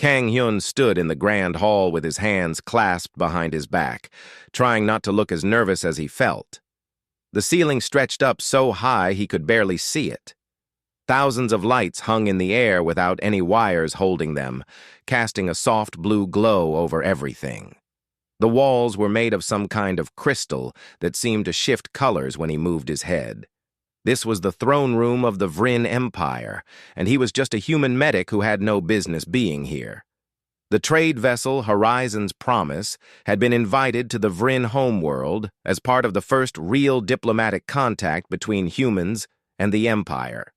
Kang Hyun stood in the grand hall with his hands clasped behind his back, trying not to look as nervous as he felt. The ceiling stretched up so high he could barely see it. Thousands of lights hung in the air without any wires holding them, casting a soft blue glow over everything. The walls were made of some kind of crystal that seemed to shift colors when he moved his head. This was the throne room of the Vryn Empire, and he was just a human medic who had no business being here. The trade vessel Horizon's Promise had been invited to the Vryn homeworld as part of the first real diplomatic contact between humans and the Empire.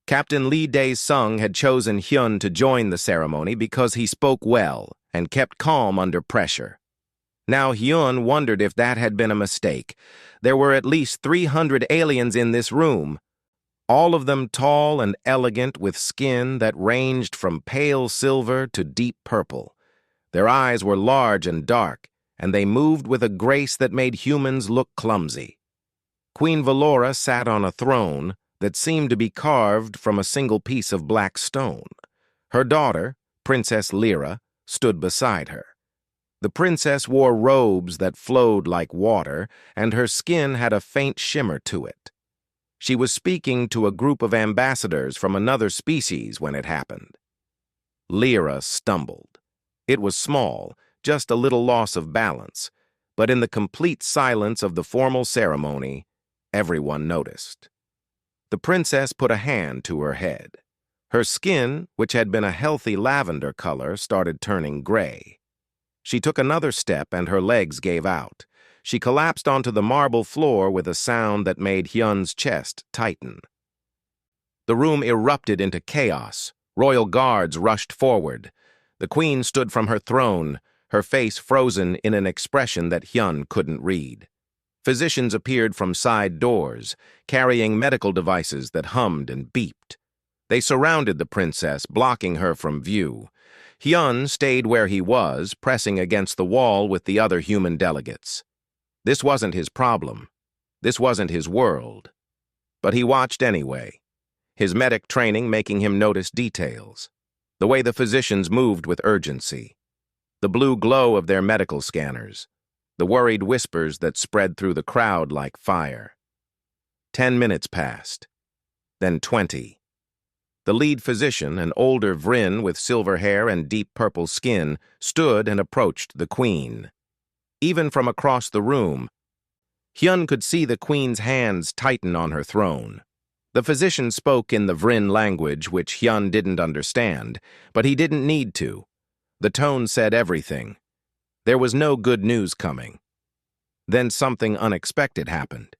Captain Lee Dae-sung had chosen Hyun to join the ceremony because he spoke well and kept calm under pressure. Now Hyun wondered if that had been a mistake. There were at least 300 aliens in this room, all of them tall and elegant with skin that ranged from pale silver to deep purple. Their eyes were large and dark, and they moved with a grace that made humans look clumsy. Queen Valora sat on a throne that seemed to be carved from a single piece of black stone. Her daughter, Princess Lyra, stood beside her. The princess wore robes that flowed like water, and her skin had a faint shimmer to it. She was speaking to a group of ambassadors from another species when it happened. Lyra stumbled. It was small, just a little loss of balance, but in the complete silence of the formal ceremony, everyone noticed. The princess put a hand to her head. Her skin, which had been a healthy lavender color, started turning gray. She took another step and her legs gave out. She collapsed onto the marble floor with a sound that made Hyun's chest tighten. The room erupted into chaos. Royal guards rushed forward. The queen stood from her throne, her face frozen in an expression that Hyun couldn't read. Physicians appeared from side doors, carrying medical devices that hummed and beeped. They surrounded the princess, blocking her from view. Hyun stayed where he was, pressing against the wall with the other human delegates. This wasn't his problem. This wasn't his world. But he watched anyway, his medic training making him notice details. The way the physicians moved with urgency. The blue glow of their medical scanners. The worried whispers that spread through the crowd like fire. 10 minutes passed. Then 20. The lead physician, an older Vryn with silver hair and deep purple skin, stood and approached the queen. Even from across the room, Hyun could see the queen's hands tighten on her throne. The physician spoke in the Vryn language, which Hyun didn't understand, but he didn't need to. The tone said everything. There was no good news coming. Then something unexpected happened.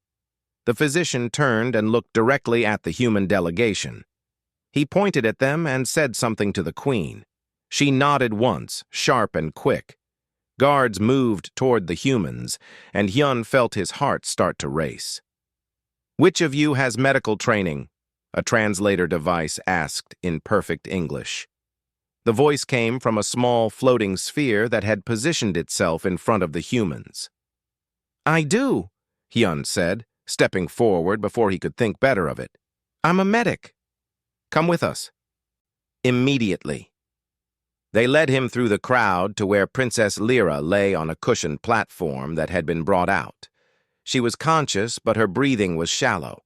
The physician turned and looked directly at the human delegation. He pointed at them and said something to the queen. She nodded once, sharp and quick. Guards moved toward the humans, and Hyun felt his heart start to race. "Which of you has medical training?" a translator device asked in perfect English. The voice came from a small floating sphere that had positioned itself in front of the humans. "I do," Hyun said, stepping forward before he could think better of it. "I'm a medic. Come with us." Immediately. They led him through the crowd to where Princess Lyra lay on a cushioned platform that had been brought out. She was conscious, but her breathing was shallow.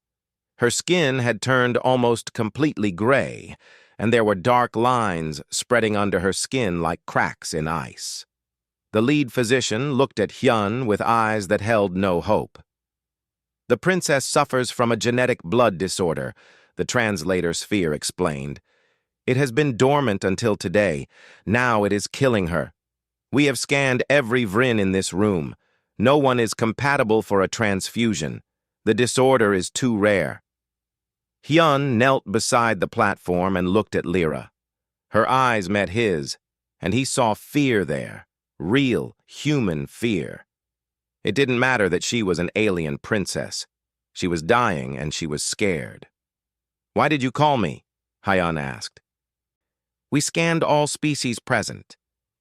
Her skin had turned almost completely gray, and there were dark lines spreading under her skin like cracks in ice. The lead physician looked at Hyun with eyes that held no hope. "The princess suffers from a genetic blood disorder," the translator sphere explained. "It has been dormant until today. Now it is killing her. We have scanned every Vryn in this room. No one is compatible for a transfusion. The disorder is too rare." Hyun knelt beside the platform and looked at Lyra. Her eyes met his, and he saw fear there, real, human fear. It didn't matter that she was an alien princess. She was dying, and she was scared. "Why did you call me?" Hyun asked. "We scanned all species present.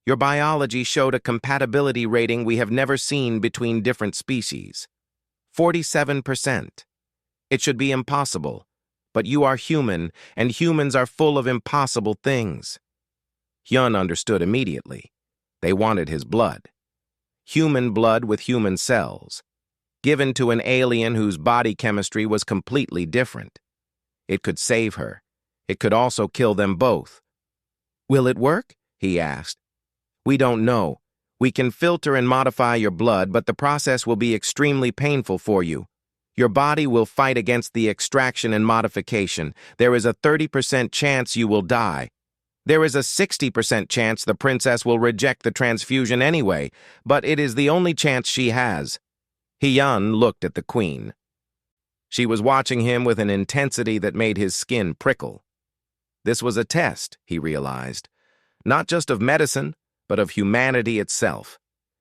Your biology showed a compatibility rating we have never seen between different species. 47%. It should be impossible, but you are human, and humans are full of impossible things." Hyun understood immediately. They wanted his blood. Human blood with human cells, given to an alien whose body chemistry was completely different. It could save her. It could also kill them both. "Will it work?" he asked. "We don't know. We can filter and modify your blood, but the process will be extremely painful for you. Your body will fight against the extraction and modification. There is a 30% chance you will die. There is a 60% chance the princess will reject the transfusion anyway, but it is the only chance she has." Hyun looked at the queen. She was watching him with an intensity that made his skin prickle. This was a test, he realized, not just of medicine, but of humanity itself.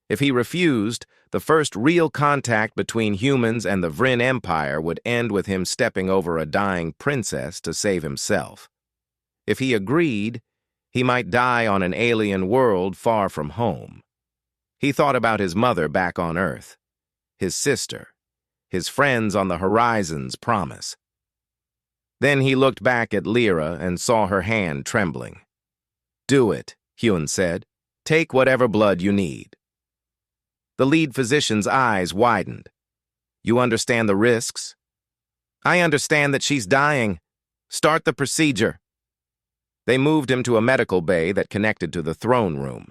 If he refused, the first real contact between humans and the Vryn Empire would end with him stepping over a dying princess to save himself. If he agreed, he might die on an alien world far from home. He thought about his mother back on Earth, his sister, his friends on the horizon's promise. Then he looked back at Lyra and saw her hand trembling. "Do it," Hyun said. "Take whatever blood you need." The lead physician's eyes widened. "You understand the risks?" "I understand that she's dying. Start the procedure." They moved him to a medical bay that connected to the throne room.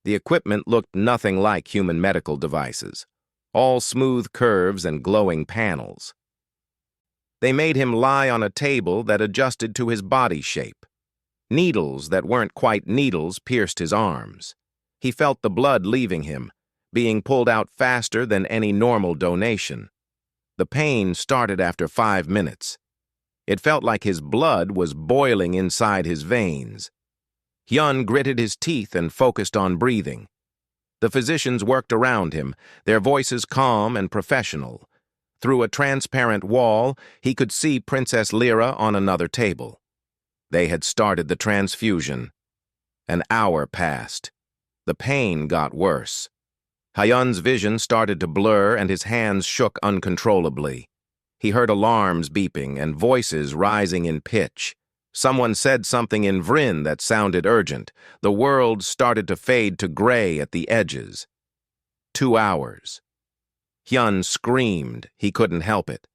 The equipment looked nothing like human medical devices, all smooth curves and glowing panels. They made him lie on a table that adjusted to his body shape. Needles that weren't quite needles pierced his arms. He felt the blood leaving him, being pulled out faster than any normal donation. The pain started after 5 minutes. It felt like his blood was boiling inside his veins. Hyun gritted his teeth and focused on breathing. The physicians worked around him, their voices calm and professional. Through a transparent wall, he could see Princess Lyra on another table. They had started the transfusion. An hour passed. The pain got worse. Hyun's vision started to blur and his hands shook uncontrollably. He heard alarms beeping and voices rising in pitch. Someone said something in Vryn that sounded urgent. The world started to fade to gray at the edges. 2 hours. Hyun screamed. He couldn't help it.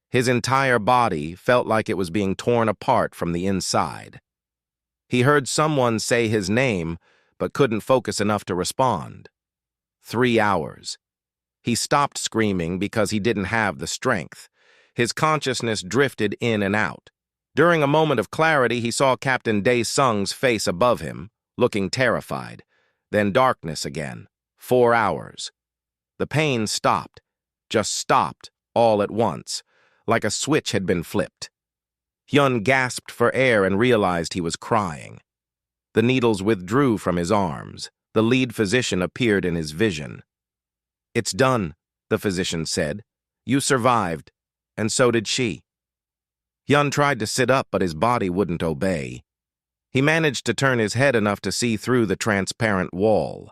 His entire body felt like it was being torn apart from the inside. He heard someone say his name, but couldn't focus enough to respond. 3 hours. He stopped screaming because he didn't have the strength. His consciousness drifted in and out. During a moment of clarity, he saw Captain Dae-sung's face above him, looking terrified. Then darkness again. 4 hours. The pain stopped, just stopped, all at once, like a switch had been flipped. Hyun gasped for air and realized he was crying. The needles withdrew from his arms. The lead physician appeared in his vision. "It's done," the physician said. "You survived, and so did she." Hyun tried to sit up, but his body wouldn't obey. He managed to turn his head enough to see through the transparent wall.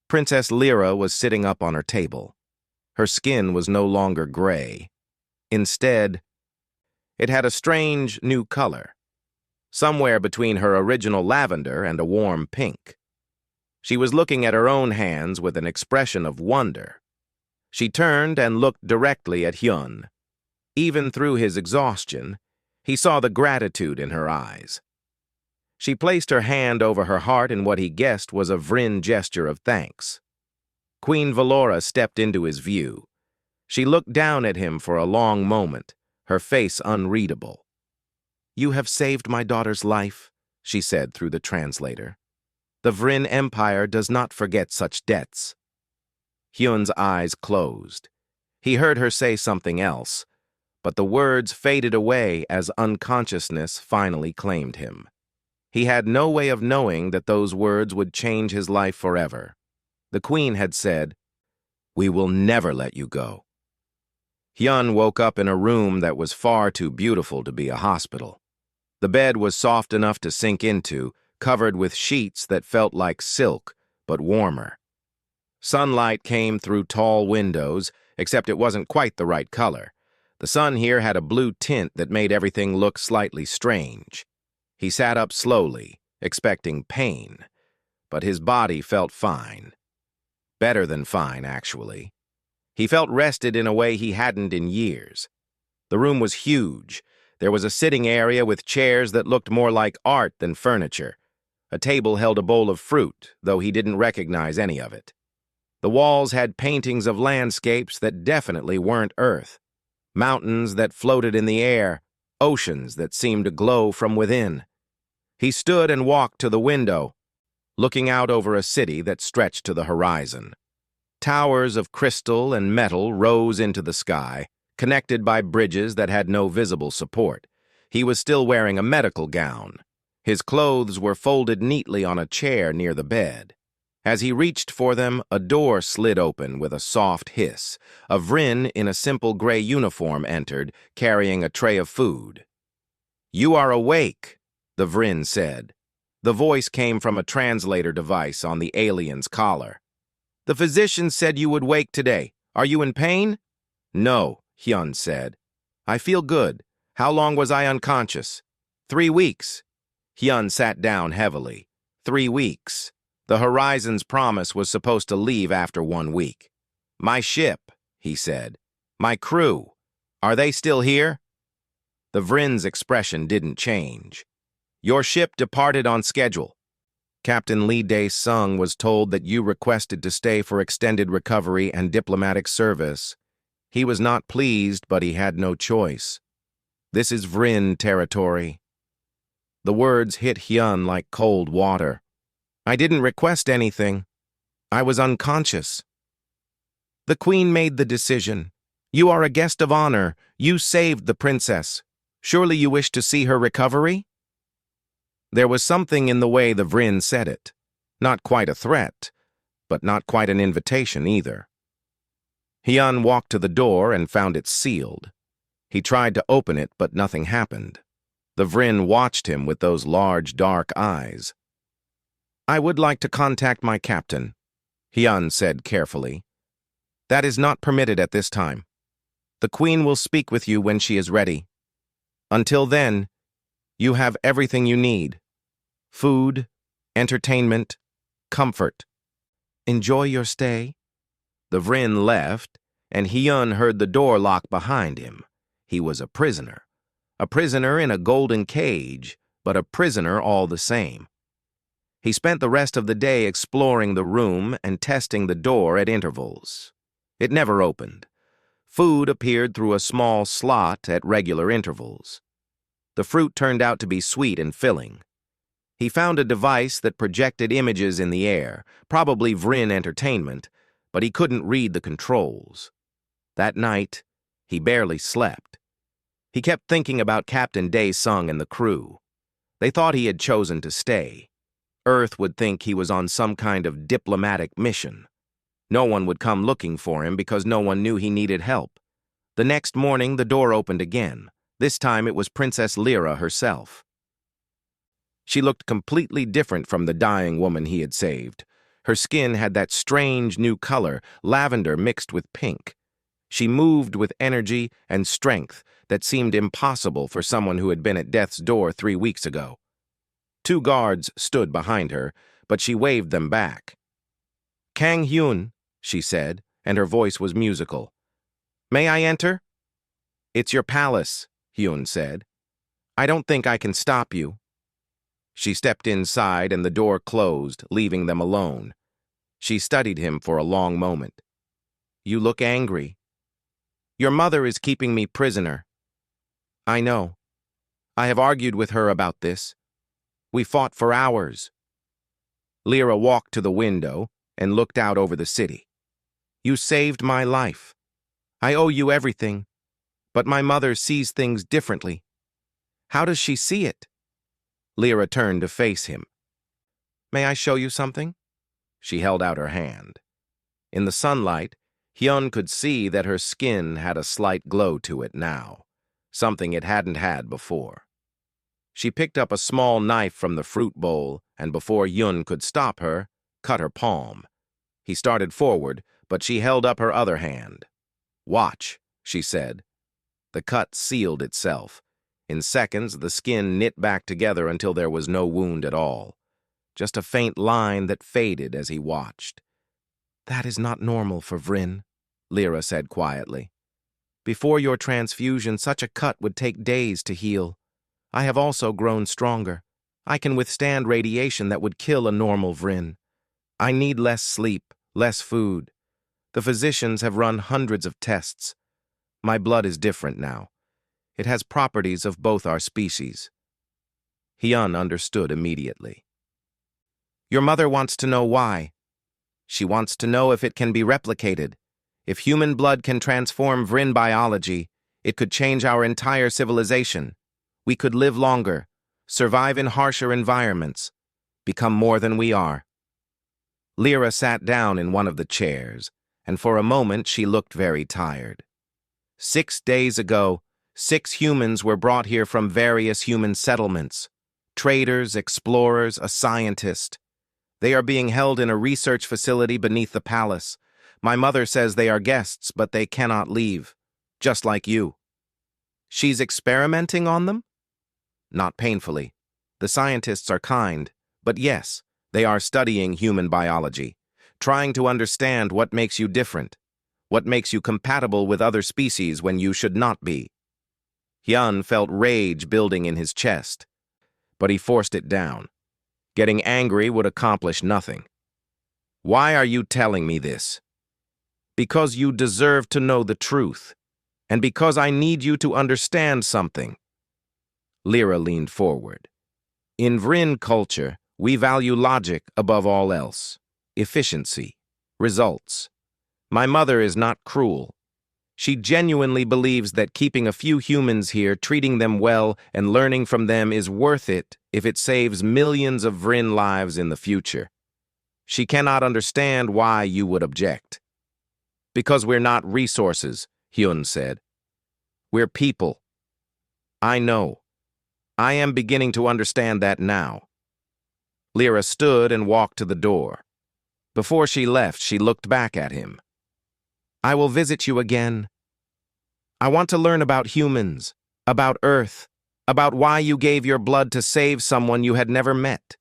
Princess Lyra was sitting up on her table. Her skin was no longer gray. Instead, it had a strange new color, somewhere between her original lavender and a warm pink. She was looking at her own hands with an expression of wonder. She turned and looked directly at Hyun. Even through his exhaustion, he saw the gratitude in her eyes. She placed her hand over her heart in what he guessed was a Vryn gesture of thanks. Queen Valora stepped into his view. She looked down at him for a long moment, her face unreadable. "You have saved my daughter's life," she said through the translator. "The Vryn Empire does not forget such debts." Hyun's eyes closed. He heard her say something else, but the words faded away as unconsciousness finally claimed him. He had no way of knowing that those words would change his life forever. The queen had said, "We will never let you go." Hyun woke up in a room that was far too beautiful to be a hospital. The bed was soft enough to sink into, covered with sheets that felt like silk, but warmer. Sunlight came through tall windows, except it wasn't quite the right color. The sun here had a blue tint that made everything look slightly strange. He sat up slowly, expecting pain, but his body felt fine. Better than fine, actually. He felt rested in a way he hadn't in years. The room was huge. There was a sitting area with chairs that looked more like art than furniture. A table held a bowl of fruit, though he didn't recognize any of it. The walls had paintings of landscapes that definitely weren't Earth. Mountains that floated in the air, oceans that seemed to glow from within. He stood and walked to the window, looking out over a city that stretched to the horizon. Towers of crystal and metal rose into the sky, connected by bridges that had no visible support. He was still wearing a medical gown. His clothes were folded neatly on a chair near the bed. As he reached for them, a door slid open with a soft hiss. A Vryn in a simple gray uniform entered, carrying a tray of food. "You are awake," the Vryn said. The voice came from a translator device on the alien's collar. "The physician said you would wake today. Are you in pain?" "No," Hyun said. "I feel good. How long was I unconscious?" 3 weeks. Hyun sat down heavily. 3 weeks. The Horizon's promise was supposed to leave after 1 week. "My ship," he said. "My crew. Are they still here?" The Vryn's expression didn't change. "Your ship departed on schedule. Captain Lee Dae-sung was told that you requested to stay for extended recovery and diplomatic service. He was not pleased, but he had no choice. This is Vryn territory." The words hit Hyun like cold water. "I didn't request anything. I was unconscious." "The Queen made the decision. You are a guest of honor. You saved the princess. Surely you wish to see her recovery?" There was something in the way the Vryn said it. Not quite a threat, but not quite an invitation either. Hyun walked to the door and found it sealed. He tried to open it, but nothing happened. The Vryn watched him with those large, dark eyes. "I would like to contact my captain," Hyun said carefully. "That is not permitted at this time. The Queen will speak with you when she is ready. Until then, you have everything you need. Food, entertainment, comfort. Enjoy your stay." The Vryn left, and Hyun heard the door lock behind him. He was a prisoner. A prisoner in a golden cage, but a prisoner all the same. He spent the rest of the day exploring the room and testing the door at intervals. It never opened. Food appeared through a small slot at regular intervals. The fruit turned out to be sweet and filling. He found a device that projected images in the air, probably Vryn entertainment, but he couldn't read the controls. That night, he barely slept. He kept thinking about Captain Dae-sung and the crew. They thought he had chosen to stay. Earth would think he was on some kind of diplomatic mission. No one would come looking for him because no one knew he needed help. The next morning, the door opened again. This time it was Princess Lyra herself. She looked completely different from the dying woman he had saved. Her skin had that strange new color, lavender mixed with pink. She moved with energy and strength that seemed impossible for someone who had been at death's door 3 weeks ago. 2 guards stood behind her, but she waved them back. "Kang Hyun," she said, and her voice was musical. "May I enter?" "It's your palace," Hyun said. "I don't think I can stop you." She stepped inside and the door closed, leaving them alone. She studied him for a long moment. "You look angry." "Your mother is keeping me prisoner." "I know. I have argued with her about this. We fought for hours." Lyra walked to the window and looked out over the city. "You saved my life. I owe you everything, but my mother sees things differently." "How does she see it?" Lyra turned to face him. "May I show you something?" She held out her hand. In the sunlight, Hyun could see that her skin had a slight glow to it now, something it hadn't had before. She picked up a small knife from the fruit bowl, and before Hyun could stop her, cut her palm. He started forward, but she held up her other hand. "Watch," she said. The cut sealed itself. In seconds, the skin knit back together until there was no wound at all. Just a faint line that faded as he watched. "That is not normal for Vryn," Lyra said quietly. "Before your transfusion, such a cut would take days to heal. I have also grown stronger. I can withstand radiation that would kill a normal Vryn. I need less sleep, less food. The physicians have run hundreds of tests. My blood is different now. It has properties of both our species." Hyun understood immediately. "Your mother wants to know why. She wants to know if it can be replicated. If human blood can transform Vryn biology, it could change our entire civilization. We could live longer, survive in harsher environments, become more than we are." Lyra sat down in one of the chairs, and for a moment she looked very tired. 6 days ago, 6 humans were brought here from various human settlements. Traders, explorers, a scientist. They are being held in a research facility beneath the palace. My mother says they are guests, but they cannot leave. Just like you. She's experimenting on them? Not painfully. The scientists are kind, but yes, they are studying human biology, trying to understand what makes you different, what makes you compatible with other species when you should not be. Hyun felt rage building in his chest, but he forced it down. Getting angry would accomplish nothing. "Why are you telling me this?" "Because you deserve to know the truth, and because I need you to understand something." Lyra leaned forward. "In Vryn culture, we value logic above all else. Efficiency. Results. My mother is not cruel. She genuinely believes that keeping a few humans here, treating them well, and learning from them is worth it if it saves millions of Vryn lives in the future. She cannot understand why you would object." "Because we're not resources," Hyun said. "We're people." "I know. I am beginning to understand that now." Lyra stood and walked to the door. Before she left, she looked back at him. "I will visit you again. I want to learn about humans, about Earth, about why you gave your blood to save someone you had never met."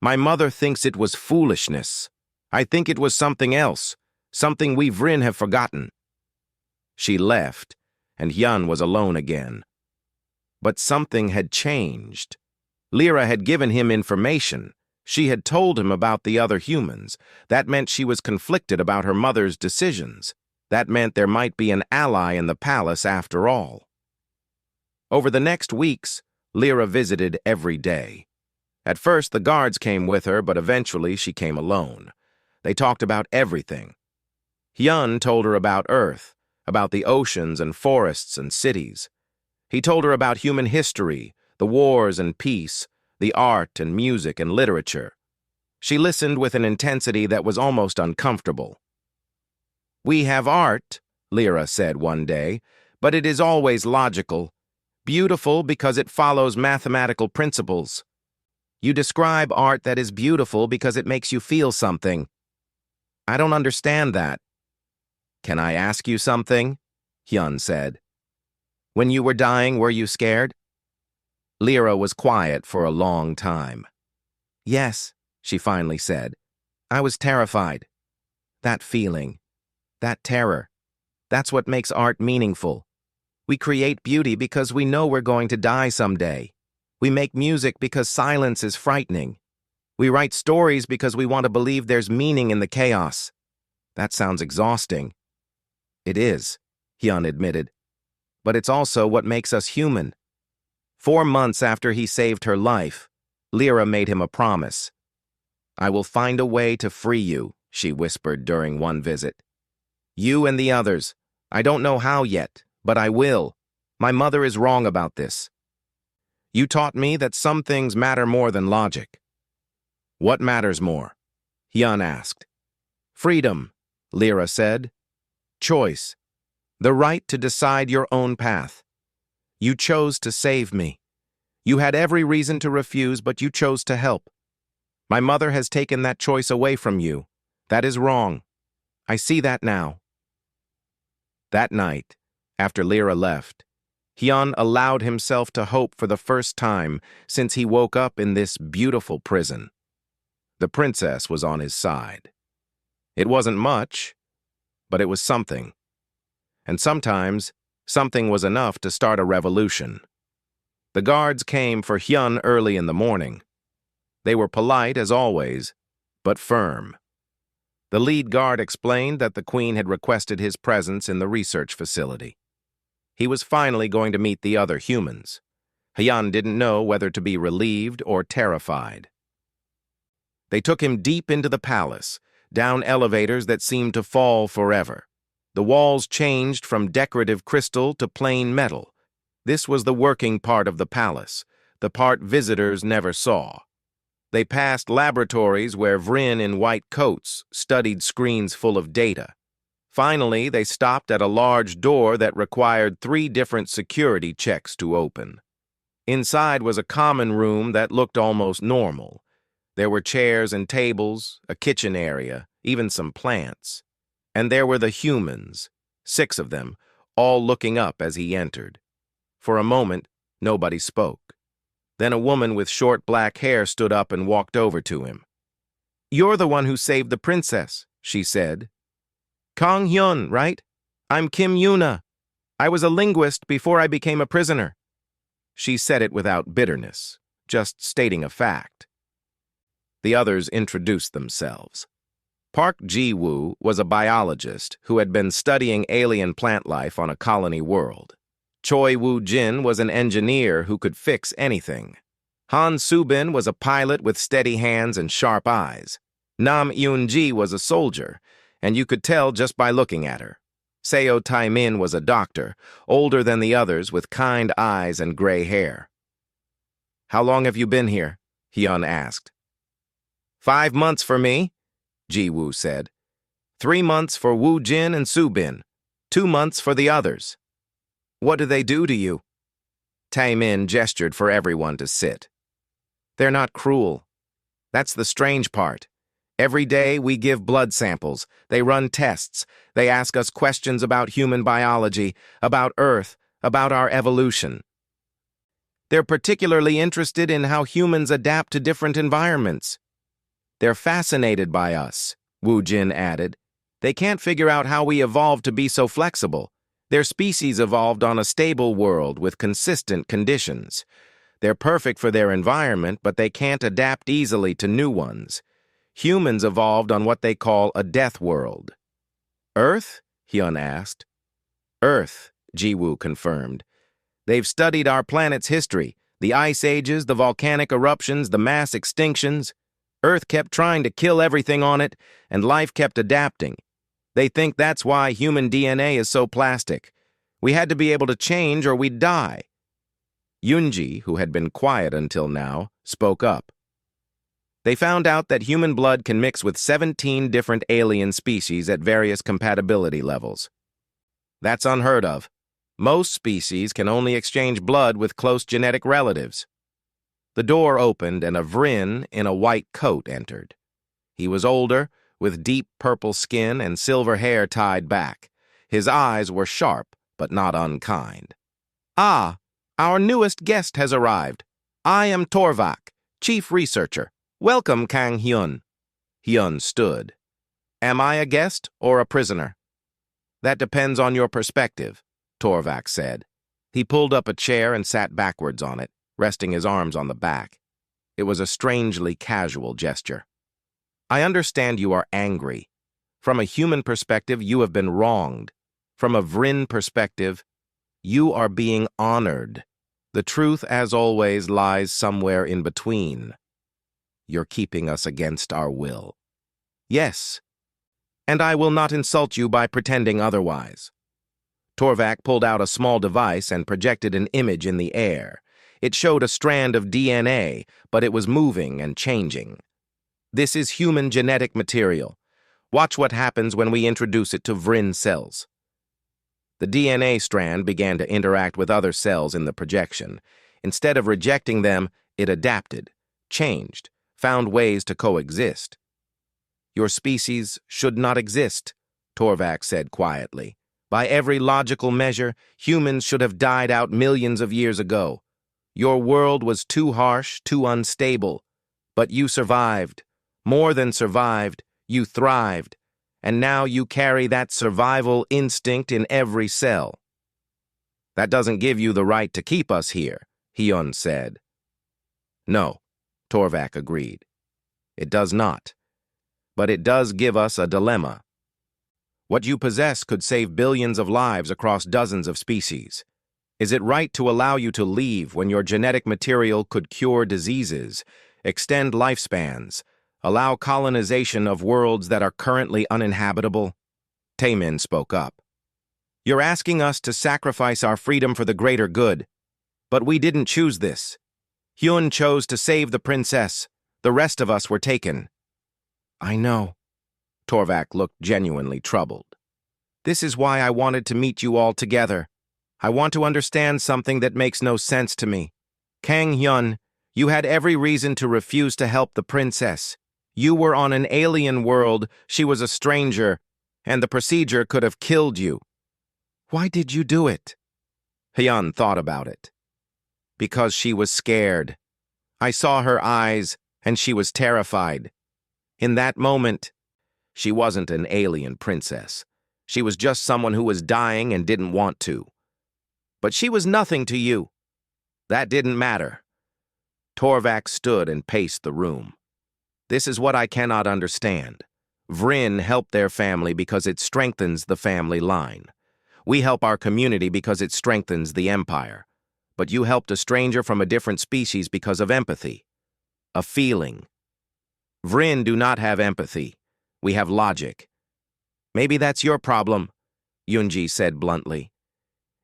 "My mother thinks it was foolishness. I think it was something else, something we Vryn have forgotten." She left, and Hyun was alone again. But something had changed. Lyra had given him information. She had told him about the other humans. That meant she was conflicted about her mother's decisions. That meant there might be an ally in the palace after all. Over the next weeks, Lyra visited every day. At first, the guards came with her, but eventually she came alone. They talked about everything. Hyun told her about Earth, about the oceans and forests and cities. He told her about human history, the wars and peace, the art and music and literature. She listened with an intensity that was almost uncomfortable. "We have art," Lyra said one day, "but it is always logical. Beautiful because it follows mathematical principles. You describe art that is beautiful because it makes you feel something. I don't understand that." "Can I ask you something?" Hyun said. "When you were dying, were you scared?" Lyra was quiet for a long time. "Yes," she finally said. "I was terrified. That feeling, that terror, that's what makes art meaningful. We create beauty because we know we're going to die someday. We make music because silence is frightening. We write stories because we want to believe there's meaning in the chaos." "That sounds exhausting." "It is," Hyun admitted. "But it's also what makes us human." 4 months after he saved her life, Lyra made him a promise. "I will find a way to free you," she whispered during one visit. "You and the others. I don't know how yet, but I will. My mother is wrong about this." "You taught me that some things matter more than logic." "What matters more?" Hyun asked. "Freedom," Lyra said. "Choice. The right to decide your own path. You chose to save me. You had every reason to refuse, but you chose to help. My mother has taken that choice away from you. That is wrong. I see that now." That night, after Lyra left, Hyun allowed himself to hope for the first time since he woke up in this beautiful prison. The princess was on his side. It wasn't much, but it was something. And sometimes, something was enough to start a revolution. The guards came for Hyun early in the morning. They were polite as always, but firm. The lead guard explained that the queen had requested his presence in the research facility. He was finally going to meet the other humans. Hyun didn't know whether to be relieved or terrified. They took him deep into the palace, down elevators that seemed to fall forever. The walls changed from decorative crystal to plain metal. This was the working part of the palace, the part visitors never saw. They passed laboratories where Vryn in white coats studied screens full of data. Finally, they stopped at a large door that required 3 different security checks to open. Inside was a common room that looked almost normal. There were chairs and tables, a kitchen area, even some plants. And there were the humans, 6 of them, all looking up as he entered. For a moment, nobody spoke. Then a woman with short black hair stood up and walked over to him. "You're the one who saved the princess," she said. "Kang Hyun, right? I'm Kim Yuna. I was a linguist before I became a prisoner." She said it without bitterness, just stating a fact. The others introduced themselves. Park Ji-woo was a biologist who had been studying alien plant life on a colony world. Choi Woo-jin was an engineer who could fix anything. Han Soo-bin was a pilot with steady hands and sharp eyes. Nam Eun-ji was a soldier, and you could tell just by looking at her. Seo Tae-min was a doctor, older than the others with kind eyes and gray hair. "How long have you been here?" Hyun asked. 5 months for me," Ji-woo said. 3 months for Woo-jin and Soo-bin. 2 months for the others. "What do they do to you?" Tae-min gestured for everyone to sit. "They're not cruel. That's the strange part. Every day we give blood samples, they run tests, they ask us questions about human biology, about Earth, about our evolution. They're particularly interested in how humans adapt to different environments. They're fascinated by us," Woo-jin added. "They can't figure out how we evolved to be so flexible. Their species evolved on a stable world with consistent conditions. They're perfect for their environment, but they can't adapt easily to new ones. Humans evolved on what they call a death world." "Earth?" Hyun asked. "Earth," Ji-woo confirmed. "They've studied our planet's history, the ice ages, the volcanic eruptions, the mass extinctions. Earth kept trying to kill everything on it, and life kept adapting. They think that's why human DNA is so plastic. We had to be able to change or we'd die." Yoonji, who had been quiet until now, spoke up. "They found out that human blood can mix with 17 different alien species at various compatibility levels. That's unheard of. Most species can only exchange blood with close genetic relatives." The door opened and a Vryn in a white coat entered. He was older, with deep purple skin and silver hair tied back. His eyes were sharp, but not unkind. "Ah, our newest guest has arrived. I am Torvak, chief researcher. Welcome, Kang Hyun." Hyun stood. "Am I a guest or a prisoner?" "That depends on your perspective," Torvak said. He pulled up a chair and sat backwards on it, resting his arms on the back. It was a strangely casual gesture. "I understand you are angry. From a human perspective, you have been wronged. From a Vryn perspective, you are being honored. The truth, as always, lies somewhere in between. You're keeping us against our will." "Yes, and I will not insult you by pretending otherwise." Torvak pulled out a small device and projected an image in the air. It showed a strand of DNA, but it was moving and changing. "This is human genetic material. Watch what happens when we introduce it to Vryn cells." The DNA strand began to interact with other cells in the projection. Instead of rejecting them, it adapted, changed, found ways to coexist. "Your species should not exist," Torvak said quietly. By every logical measure, humans should have died out millions of years ago. Your world was too harsh, too unstable. But you survived. More than survived, you thrived. And now you carry that survival instinct in every cell. That doesn't give you the right to keep us here, Hyun said. No, Torvak agreed. It does not. But it does give us a dilemma. What you possess could save billions of lives across dozens of species. Is it right to allow you to leave when your genetic material could cure diseases, extend lifespans, allow colonization of worlds that are currently uninhabitable? Taemin spoke up. You're asking us to sacrifice our freedom for the greater good. But we didn't choose this. Hyun chose to save the princess. The rest of us were taken. I know. Torvak looked genuinely troubled. This is why I wanted to meet you all together. I want to understand something that makes no sense to me. Kang Hyun, you had every reason to refuse to help the princess. You were on an alien world, she was a stranger, and the procedure could have killed you. Why did you do it? Hyun thought about it. Because she was scared. I saw her eyes, and she was terrified. In that moment, she wasn't an alien princess. She was just someone who was dying and didn't want to. But she was nothing to you. That didn't matter. Torvak stood and paced the room. This is what I cannot understand. Vryn helped their family because it strengthens the family line. We help our community because it strengthens the empire. But you helped a stranger from a different species because of empathy. A feeling. Vryn do not have empathy. We have logic. Maybe that's your problem, Yunji said bluntly.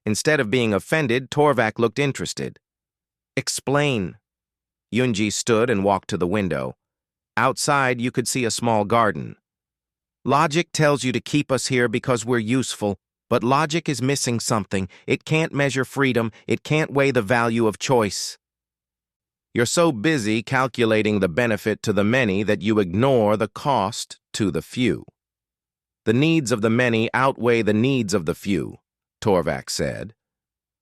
Instead of being offended, Torvak looked interested. Explain. Yunji stood and walked to the window. Outside, you could see a small garden. Logic tells you to keep us here because we're useful, but logic is missing something. It can't measure freedom. It can't weigh the value of choice. You're so busy calculating the benefit to the many that you ignore the cost to the few. The needs of the many outweigh the needs of the few, Torvak said.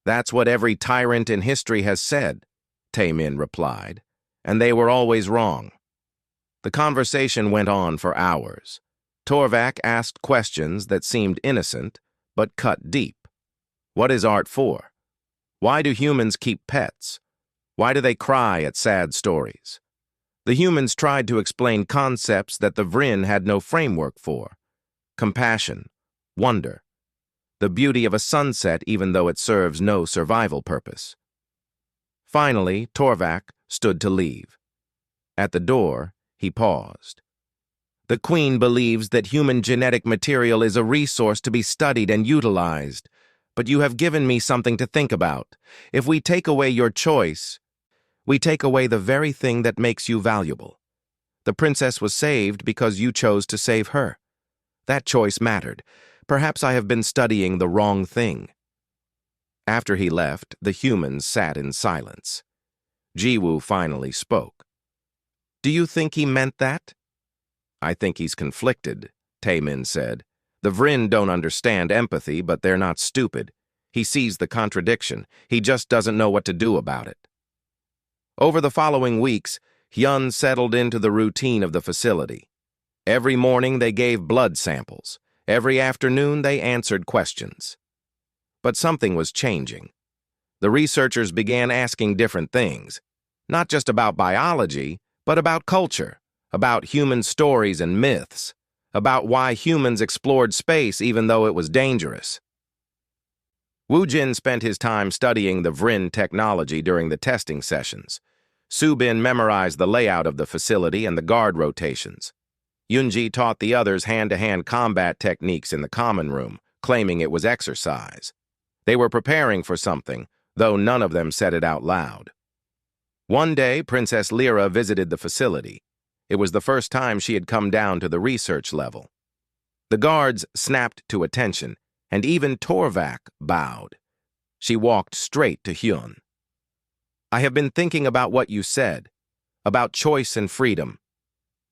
That's what every tyrant in history has said, Taemin replied, and they were always wrong. The conversation went on for hours. Torvak asked questions that seemed innocent, but cut deep. What is art for? Why do humans keep pets? Why do they cry at sad stories? The humans tried to explain concepts that the Vryn had no framework for. Compassion, wonder, the beauty of a sunset even though it serves no survival purpose. Finally, Torvak stood to leave. At the door, he paused. The Queen believes that human genetic material is a resource to be studied and utilized, but you have given me something to think about. If we take away your choice, we take away the very thing that makes you valuable. The princess was saved because you chose to save her. That choice mattered. Perhaps I have been studying the wrong thing. After he left, the humans sat in silence. Jiwoo finally spoke. Do you think he meant that? I think he's conflicted, Taemin said. The Vryn don't understand empathy, but they're not stupid. He sees the contradiction. He just doesn't know what to do about it. Over the following weeks, Hyun settled into the routine of the facility. Every morning they gave blood samples. Every afternoon they answered questions. But something was changing. The researchers began asking different things, not just about biology, but about culture, about human stories and myths, about why humans explored space even though it was dangerous. Woojin spent his time studying the Vryn technology during the testing sessions. Subin memorized the layout of the facility and the guard rotations. Yunji taught the others hand-to-hand combat techniques in the common room, claiming it was exercise. They were preparing for something, though none of them said it out loud. One day, Princess Lyra visited the facility. It was the first time she had come down to the research level. The guards snapped to attention, and even Torvak bowed. She walked straight to Hyun. I have been thinking about what you said, about choice and freedom.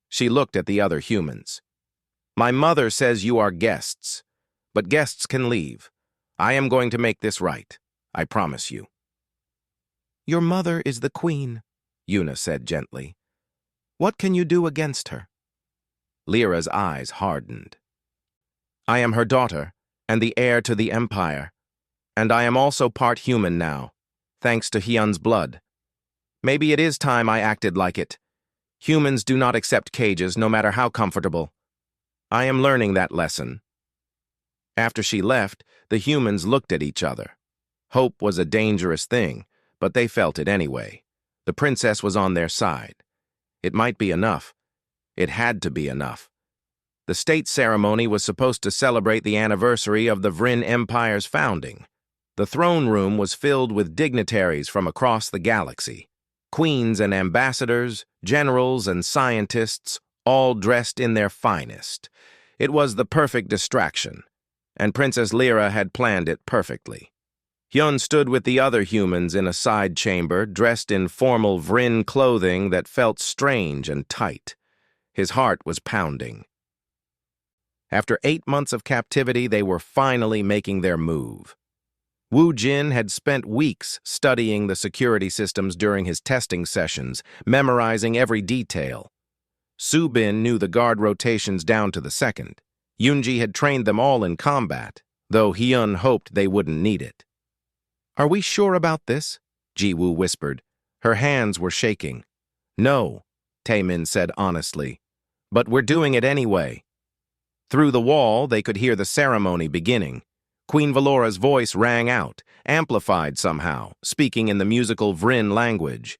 She looked at the other humans. My mother says you are guests, but guests can leave. I am going to make this right. I promise you." "Your mother is the queen," Yuna said gently. "What can you do against her?" Lyra's eyes hardened. "I am her daughter, and the heir to the Empire. And I am also part human now, thanks to Hyun's blood. Maybe it is time I acted like it. Humans do not accept cages, no matter how comfortable. I am learning that lesson." After she left, the humans looked at each other. Hope was a dangerous thing, but they felt it anyway. The princess was on their side. It might be enough. It had to be enough. The state ceremony was supposed to celebrate the anniversary of the Vryn Empire's founding. The throne room was filled with dignitaries from across the galaxy. Queens and ambassadors, generals and scientists, all dressed in their finest. It was the perfect distraction, and Princess Lyra had planned it perfectly. Hyun stood with the other humans in a side chamber, dressed in formal Vryn clothing that felt strange and tight. His heart was pounding. After 8 months of captivity, they were finally making their move. Woo Jin had spent weeks studying the security systems during his testing sessions, memorizing every detail. Subin knew the guard rotations down to the second. Yoonji had trained them all in combat, though Hyun hoped they wouldn't need it. "Are we sure about this?" Ji-woo whispered. Her hands were shaking. "No," Taemin said honestly, "but we're doing it anyway." Through the wall, they could hear the ceremony beginning. Queen Valora's voice rang out, amplified somehow, speaking in the musical Vryn language.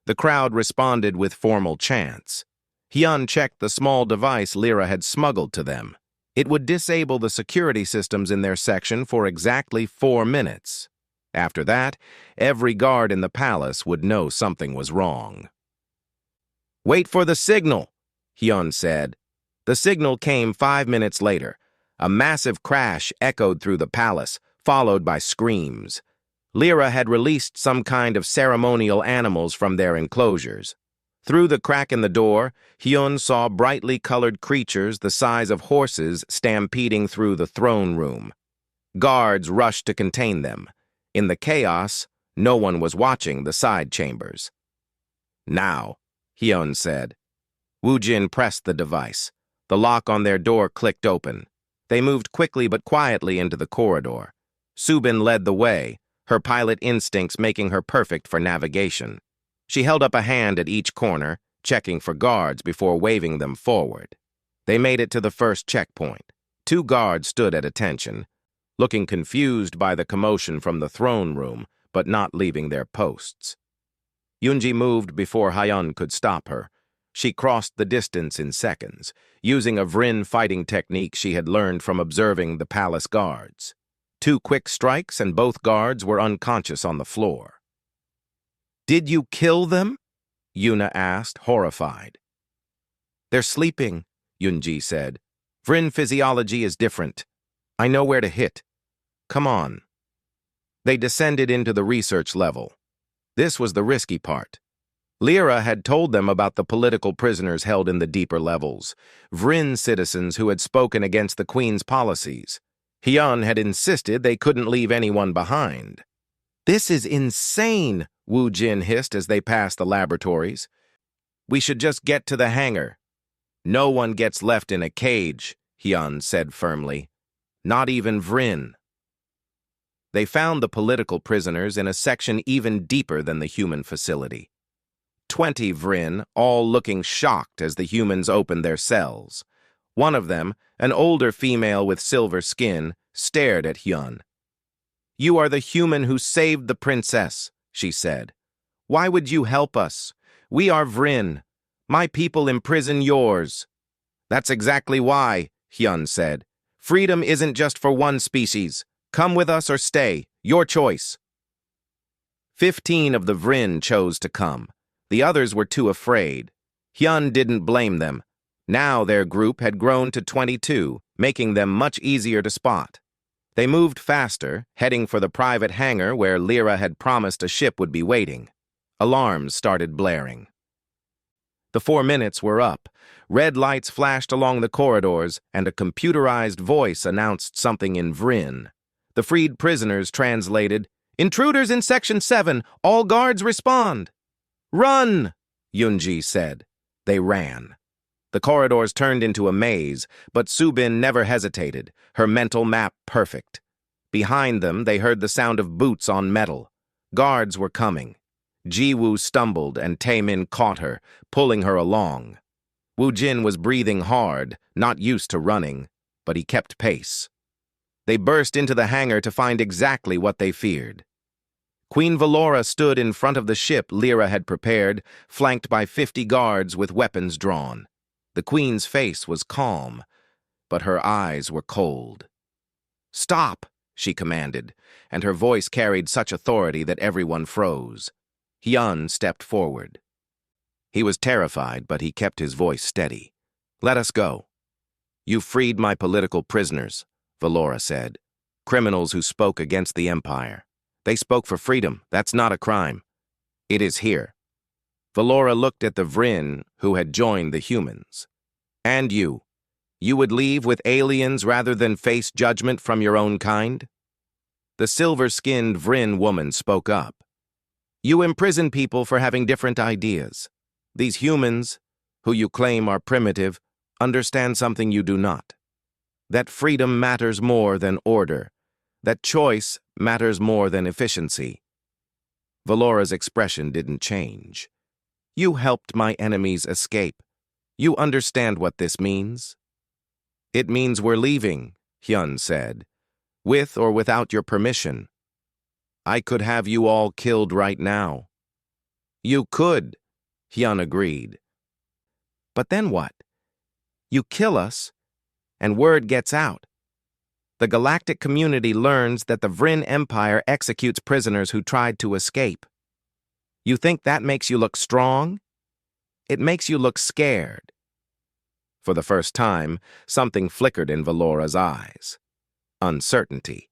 The crowd responded with formal chants. Hyun checked the small device Lyra had smuggled to them. It would disable the security systems in their section for exactly 4 minutes. After that, every guard in the palace would know something was wrong. "Wait for the signal," Hyun said. The signal came 5 minutes later. A massive crash echoed through the palace, followed by screams. Lyra had released some kind of ceremonial animals from their enclosures. Through the crack in the door, Hyun saw brightly colored creatures the size of horses stampeding through the throne room. Guards rushed to contain them. In the chaos, no one was watching the side chambers. "Now," Hyun said. Woo Jin pressed the device. The lock on their door clicked open. They moved quickly but quietly into the corridor. Subin led the way, her pilot instincts making her perfect for navigation. She held up a hand at each corner, checking for guards before waving them forward. They made it to the first checkpoint. 2 guards stood at attention, looking confused by the commotion from the throne room, but not leaving their posts. Yoonji moved before Hyun could stop her. She crossed the distance in seconds, using a Vryn fighting technique she had learned from observing the palace guards. 2 quick strikes and both guards were unconscious on the floor. "Did you kill them?" Yuna asked, horrified. "They're sleeping," Yoonji said. "Vryn physiology is different. I know where to hit. Come on." They descended into the research level. This was the risky part. Lyra had told them about the political prisoners held in the deeper levels, Vryn citizens who had spoken against the Queen's policies. Hyun had insisted they couldn't leave anyone behind. "This is insane," Woo Jin hissed as they passed the laboratories. "We should just get to the hangar." "No one gets left in a cage," Hyun said firmly. "Not even Vryn." They found the political prisoners in a section even deeper than the human facility. 20 Vryn, all looking shocked as the humans opened their cells. One of them, an older female with silver skin, stared at Hyun. "You are the human who saved the princess," she said. "Why would you help us? We are Vryn. My people imprison yours." "That's exactly why," Hyun said. "Freedom isn't just for one species. Come with us or stay. Your choice." 15 of the Vryn chose to come. The others were too afraid. Hyun didn't blame them. Now their group had grown to 22, making them much easier to spot. They moved faster, heading for the private hangar where Lyra had promised a ship would be waiting. Alarms started blaring. The 4 minutes were up. Red lights flashed along the corridors, and a computerized voice announced something in Vryn. The freed prisoners translated, "Intruders in Section 7, all guards respond." "Run!" Yunji said. They ran. The corridors turned into a maze, but Subin never hesitated, her mental map perfect. Behind them, they heard the sound of boots on metal. Guards were coming. Jiwoo stumbled, and Taemin caught her, pulling her along. Woojin was breathing hard, not used to running, but he kept pace. They burst into the hangar to find exactly what they feared. Queen Valora stood in front of the ship Lyra had prepared, flanked by 50 guards with weapons drawn. The queen's face was calm, but her eyes were cold. "Stop!" she commanded, and her voice carried such authority that everyone froze. Hyun stepped forward. He was terrified, but he kept his voice steady. "Let us go." "You freed my political prisoners," Valora said. "Criminals who spoke against the Empire. They spoke for freedom. That's not a crime. It is here." Valora looked at the Vryn who had joined the humans. "And you? You would leave with aliens rather than face judgment from your own kind?" The silver-skinned Vryn woman spoke up. "You imprison people for having different ideas. These humans, who you claim are primitive, understand something you do not. That freedom matters more than order. That choice matters more than efficiency." Valora's expression didn't change. "You helped my enemies escape. You understand what this means?" "It means we're leaving," Hyun said. "With or without your permission. I could have you all killed right now." "You could," Hyun agreed. "But then what? You kill us, and word gets out. The galactic community learns that the Vryn Empire executes prisoners who tried to escape. You think that makes you look strong? It makes you look scared." For the first time, something flickered in Valora's eyes. Uncertainty.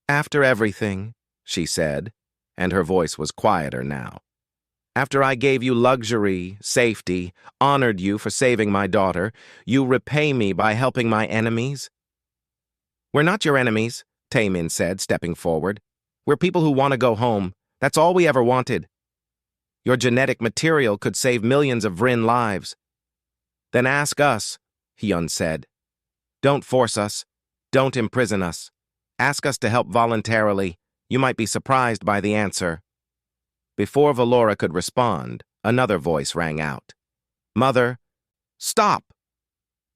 "After everything," she said, and her voice was quieter now. "After I gave you luxury, safety, honored you for saving my daughter, you repay me by helping my enemies?" "We're not your enemies," Taemin said, stepping forward. "We're people who want to go home. That's all we ever wanted. Your genetic material could save millions of Vryn lives." "Then ask us," Hyun said. "Don't force us. Don't imprison us. Ask us to help voluntarily. You might be surprised by the answer." Before Valora could respond, another voice rang out. "Mother, stop!"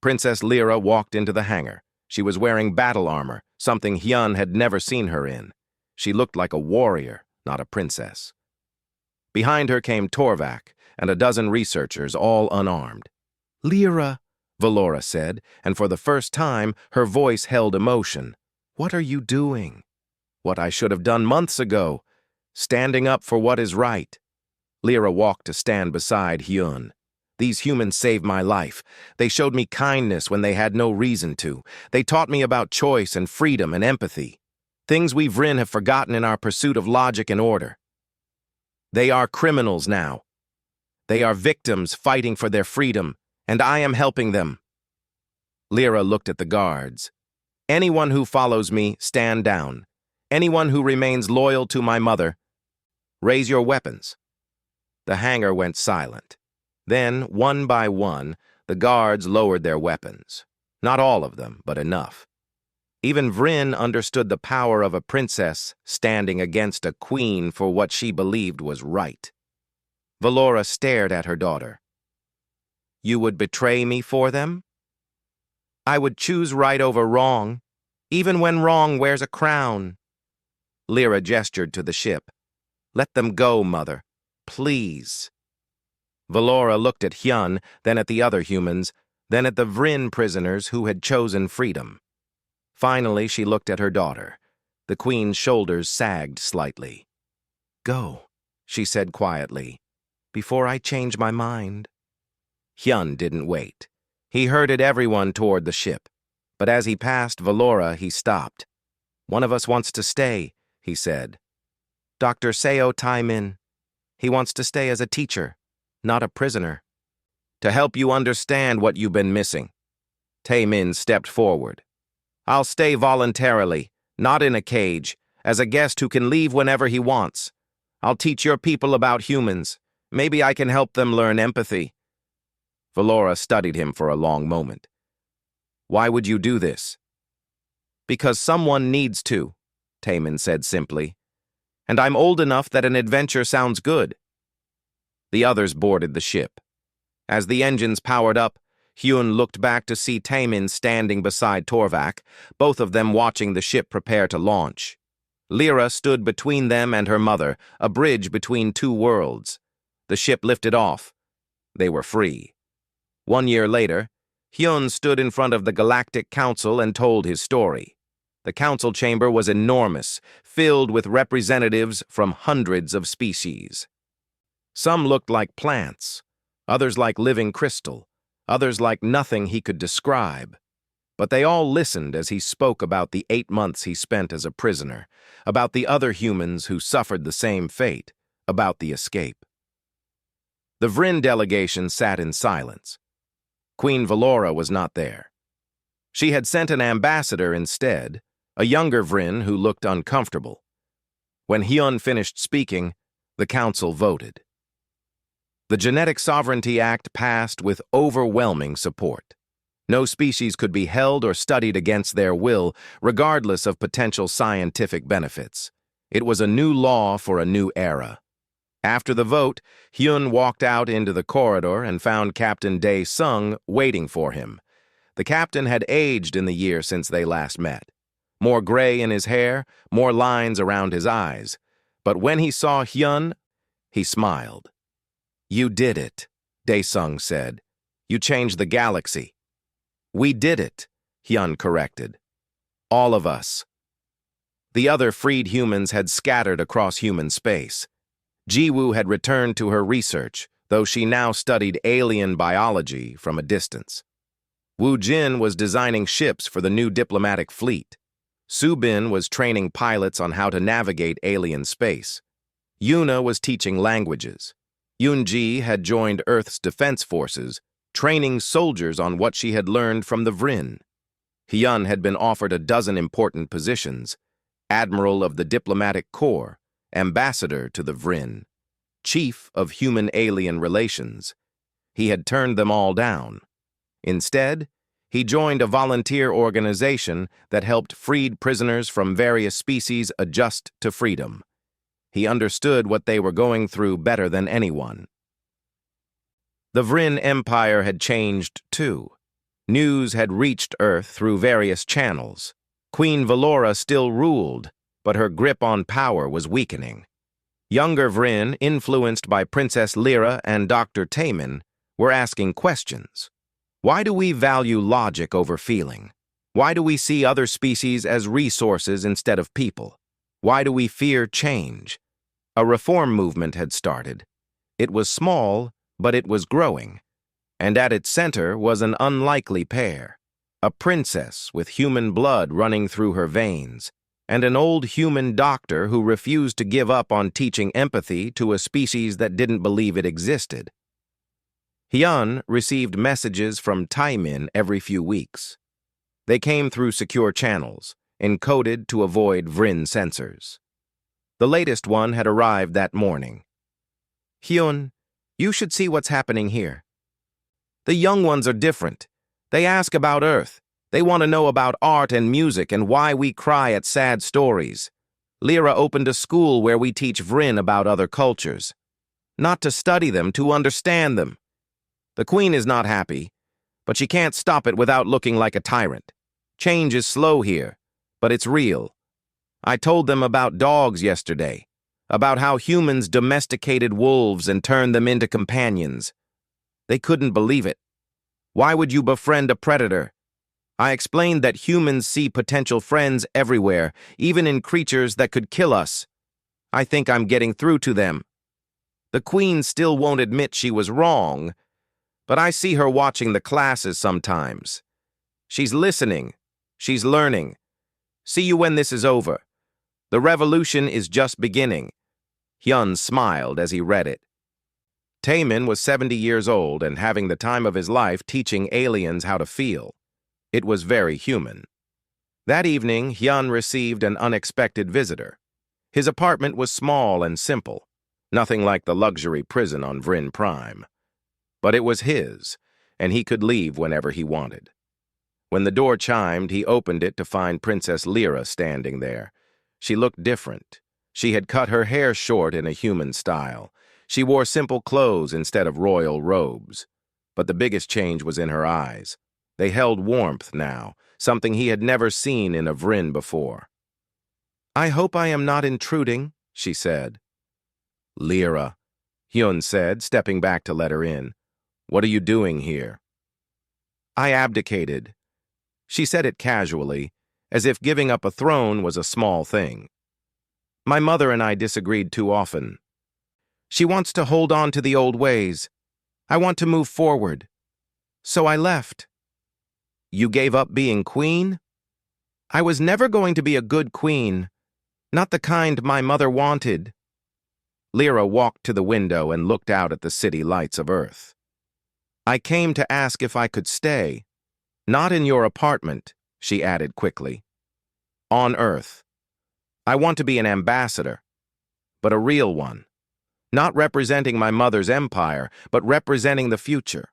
Princess Lyra walked into the hangar. She was wearing battle armor, something Hyun had never seen her in. She looked like a warrior, not a princess. Behind her came Torvak and a dozen researchers, all unarmed. "Lyra," Valora said, and for the first time, her voice held emotion. "What are you doing?" "What I should have done months ago. Standing up for what is right." Lyra walked to stand beside Hyun. "These humans saved my life. They showed me kindness when they had no reason to. They taught me about choice and freedom and empathy. Things we Vryn have forgotten in our pursuit of logic and order. They are criminals now. They are victims fighting for their freedom, and I am helping them." Lyra looked at the guards. "Anyone who follows me, stand down. Anyone who remains loyal to my mother, raise your weapons." The hangar went silent. Then, one by one, the guards lowered their weapons. Not all of them, but enough. Even Vryn understood the power of a princess standing against a queen for what she believed was right. Valora stared at her daughter. "You would betray me for them?" "I would choose right over wrong, even when wrong wears a crown." Lyra gestured to the ship. "Let them go, Mother. Please." Valora looked at Hyun, then at the other humans, then at the Vryn prisoners who had chosen freedom. Finally, she looked at her daughter. The queen's shoulders sagged slightly. "Go," she said quietly, "before I change my mind." Hyun didn't wait. He herded everyone toward the ship. But as he passed Valora, he stopped. "One of us wants to stay," he said. "Dr. Seo Taemin. He wants to stay as a teacher, not a prisoner." to help you understand what you've been missing. Taemin stepped forward. I'll stay voluntarily, not in a cage, as a guest who can leave whenever he wants. I'll teach your people about humans. Maybe I can help them learn empathy. Valora studied him for a long moment. Why would you do this? Because someone needs to, Taemin said simply. And I'm old enough that an adventure sounds good. The others boarded the ship. As the engines powered up, Hyun looked back to see Taemin standing beside Torvak, both of them watching the ship prepare to launch. Lyra stood between them and her mother, a bridge between two worlds. The ship lifted off. They were free. 1 year later, Hyun stood in front of the Galactic Council and told his story. The council chamber was enormous, filled with representatives from hundreds of species. Some looked like plants, others like living crystal, others like nothing he could describe. But they all listened as he spoke about the 8 months he spent as a prisoner, about the other humans who suffered the same fate, about the escape. The Vryn delegation sat in silence. Queen Valora was not there. She had sent an ambassador instead, a younger Vryn who looked uncomfortable. When Hyun finished speaking, the council voted. The Genetic Sovereignty Act passed with overwhelming support. No species could be held or studied against their will, regardless of potential scientific benefits. It was a new law for a new era. After the vote, Hyun walked out into the corridor and found Captain Dae-sung waiting for him. The captain had aged in the year since they last met. More gray in his hair, more lines around his eyes. But when he saw Hyun, he smiled. You did it, Dae-sung said. You changed the galaxy. We did it, Hyun corrected. All of us. The other freed humans had scattered across human space. Jiwoo had returned to her research, though she now studied alien biology from a distance. Woo Jin was designing ships for the new diplomatic fleet. Subin was training pilots on how to navigate alien space. Yuna was teaching languages. Yoonji had joined Earth's defense forces, training soldiers on what she had learned from the Vryn. Hyun had been offered a dozen important positions: Admiral of the Diplomatic Corps, Ambassador to the Vryn, Chief of Human-Alien Relations. He had turned them all down. Instead, he joined a volunteer organization that helped freed prisoners from various species adjust to freedom. He understood what they were going through better than anyone. The Vryn Empire had changed too. News had reached Earth through various channels. Queen Valora still ruled, but her grip on power was weakening. Younger Vryn, influenced by Princess Lyra and Dr. Taemin, were asking questions. Why do we value logic over feeling? Why do we see other species as resources instead of people? Why do we fear change? A reform movement had started. It was small, but it was growing. And at its center was an unlikely pair. A princess with human blood running through her veins, and an old human doctor who refused to give up on teaching empathy to a species that didn't believe it existed. Hyun received messages from Taemin every few weeks. They came through secure channels, encoded to avoid Vryn sensors. The latest one had arrived that morning. Hyun, you should see what's happening here. The young ones are different. They ask about Earth. They want to know about art and music and why we cry at sad stories. Lyra opened a school where we teach Vryn about other cultures. Not to study them, to understand them. The Queen is not happy, but she can't stop it without looking like a tyrant. Change is slow here, but it's real. I told them about dogs yesterday, about how humans domesticated wolves and turned them into companions. They couldn't believe it. Why would you befriend a predator? I explained that humans see potential friends everywhere, even in creatures that could kill us. I think I'm getting through to them. The Queen still won't admit she was wrong, but I see her watching the classes sometimes. She's listening. She's learning. See you when this is over. The revolution is just beginning. Hyun smiled as he read it. Taemin was 70 years old and having the time of his life teaching aliens how to feel. It was very human. That evening, Hyun received an unexpected visitor. His apartment was small and simple, nothing like the luxury prison on Vryn Prime. But it was his, and he could leave whenever he wanted. When the door chimed, he opened it to find Princess Lyra standing there. She looked different. She had cut her hair short in a human style. She wore simple clothes instead of royal robes. But the biggest change was in her eyes. They held warmth now, something he had never seen in a Vryn before. "I hope I am not intruding," she said. "Lyra," Hyun said, stepping back to let her in. "What are you doing here?" "I abdicated." She said it casually, as if giving up a throne was a small thing. "My mother and I disagreed too often. She wants to hold on to the old ways. I want to move forward. So I left." "You gave up being queen?" "I was never going to be a good queen. Not the kind my mother wanted." Lyra walked to the window and looked out at the city lights of Earth. "I came to ask if I could stay. Not in your apartment," she added quickly. "On Earth. I want to be an ambassador, but a real one. Not representing my mother's empire, but representing the future.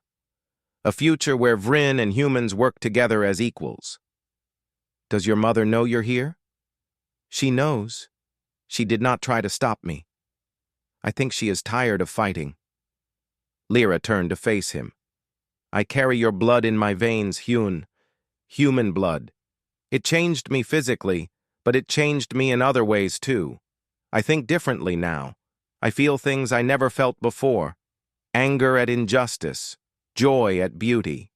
A future where Vryn and humans work together as equals." "Does your mother know you're here?" "She knows. She did not try to stop me. I think she is tired of fighting." Lyra turned to face him. "I carry your blood in my veins, Hyun. Human blood. It changed me physically, but it changed me in other ways too. I think differently now. I feel things I never felt before. Anger at injustice. Joy at beauty.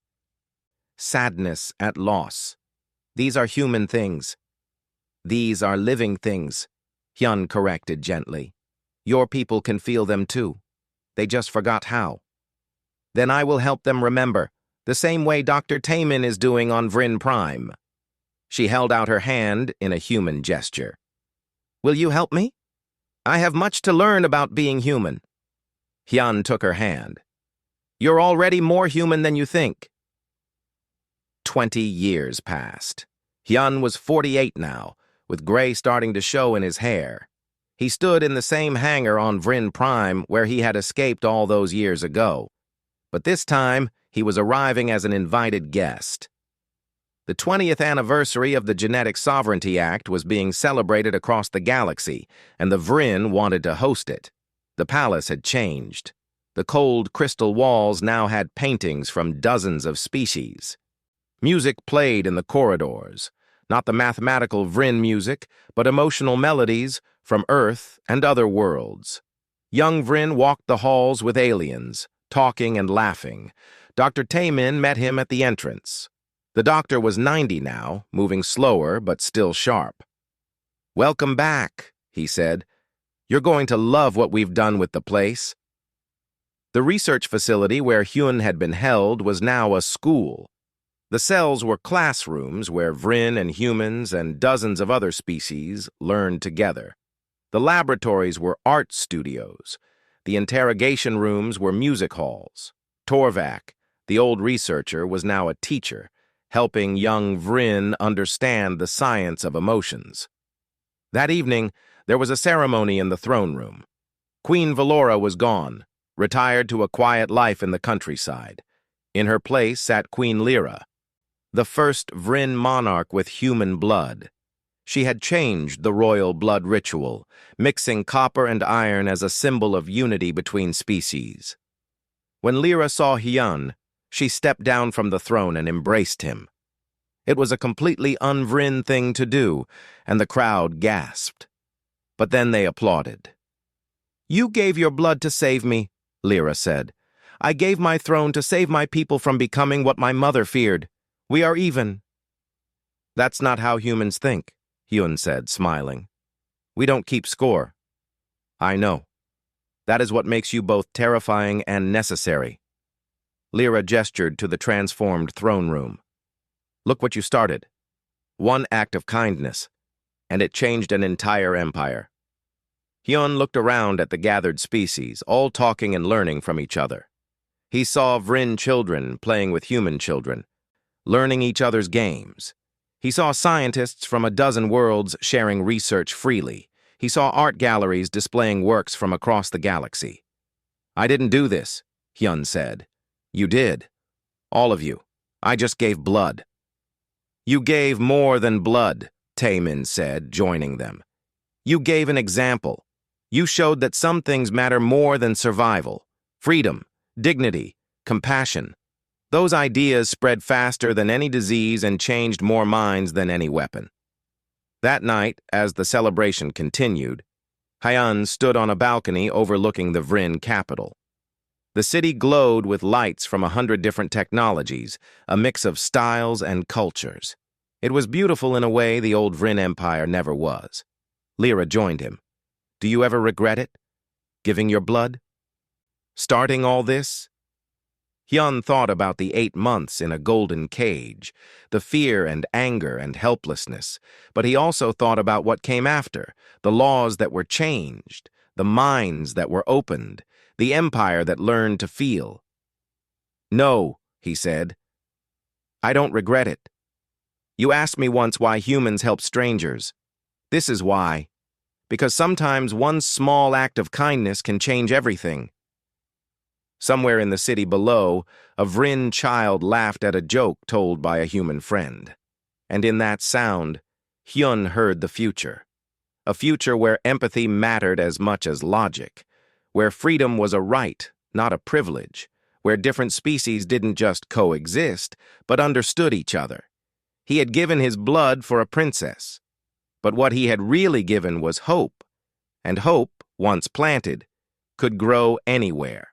Sadness at loss. These are human things." "These are living things," Hyun corrected gently. "Your people can feel them too. They just forgot how." "Then I will help them remember, the same way Dr. Taemin is doing on Vryn Prime." She held out her hand in a human gesture. "Will you help me? I have much to learn about being human." Hyun took her hand. "You're already more human than you think." 20 years passed. Hyun was 48 now, with gray starting to show in his hair. He stood in the same hangar on Vryn Prime where he had escaped all those years ago. But this time, he was arriving as an invited guest. The 20th anniversary of the Genetic Sovereignty Act was being celebrated across the galaxy, and the Vryn wanted to host it. The palace had changed. The cold crystal walls now had paintings from dozens of species. Music played in the corridors, not the mathematical Vryn music, but emotional melodies from Earth and other worlds. Young Vryn walked the halls with aliens, talking and laughing. Dr. Taemin met him at the entrance. The doctor was 90 now, moving slower but still sharp. "Welcome back," he said. "You're going to love what we've done with the place." The research facility where Hyun had been held was now a school. The cells were classrooms where Vryn and humans and dozens of other species learned together. The laboratories were art studios. The interrogation rooms were music halls. Torvak, the old researcher, was now a teacher, helping young Vryn understand the science of emotions. That evening, there was a ceremony in the throne room. Queen Valora was gone, retired to a quiet life in the countryside. In her place sat Queen Lyra, the first Vryn monarch with human blood. She had changed the royal blood ritual, mixing copper and iron as a symbol of unity between species. When Lyra saw Hyun, she stepped down from the throne and embraced him. It was a completely un-Vryn thing to do, and the crowd gasped. But then they applauded. "You gave your blood to save me," Lyra said. "I gave my throne to save my people from becoming what my mother feared. We are even." "That's not how humans think," Hyun said, smiling. "We don't keep score." "I know. That is what makes you both terrifying and necessary." Lyra gestured to the transformed throne room. "Look what you started. One act of kindness, and it changed an entire empire." Hyun looked around at the gathered species, all talking and learning from each other. He saw Vrin children playing with human children, learning each other's games. He saw scientists from a dozen worlds sharing research freely. He saw art galleries displaying works from across the galaxy. "I didn't do this," Hyun said. "You did. All of you. I just gave blood." "You gave more than blood," Taemin said, joining them. "You gave an example. You showed that some things matter more than survival. Freedom, dignity, compassion. Those ideas spread faster than any disease and changed more minds than any weapon." That night, as the celebration continued, Hyun stood on a balcony overlooking the Vrin capital. The city glowed with lights from 100 different technologies, a mix of styles and cultures. It was beautiful in a way the old Vrin Empire never was. Lyra joined him. "Do you ever regret it? Giving your blood? Starting all this?" Hyun thought about the 8 months in a golden cage, the fear and anger and helplessness, but he also thought about what came after, the laws that were changed, the minds that were opened, the empire that learned to feel. "No," he said. "I don't regret it. You asked me once why humans help strangers. This is why. Because sometimes one small act of kindness can change everything." Somewhere in the city below, a Vrin child laughed at a joke told by a human friend. And in that sound, Hyun heard the future. A future where empathy mattered as much as logic, where freedom was a right, not a privilege, where different species didn't just coexist, but understood each other. He had given his blood for a princess, but what he had really given was hope, and hope, once planted, could grow anywhere.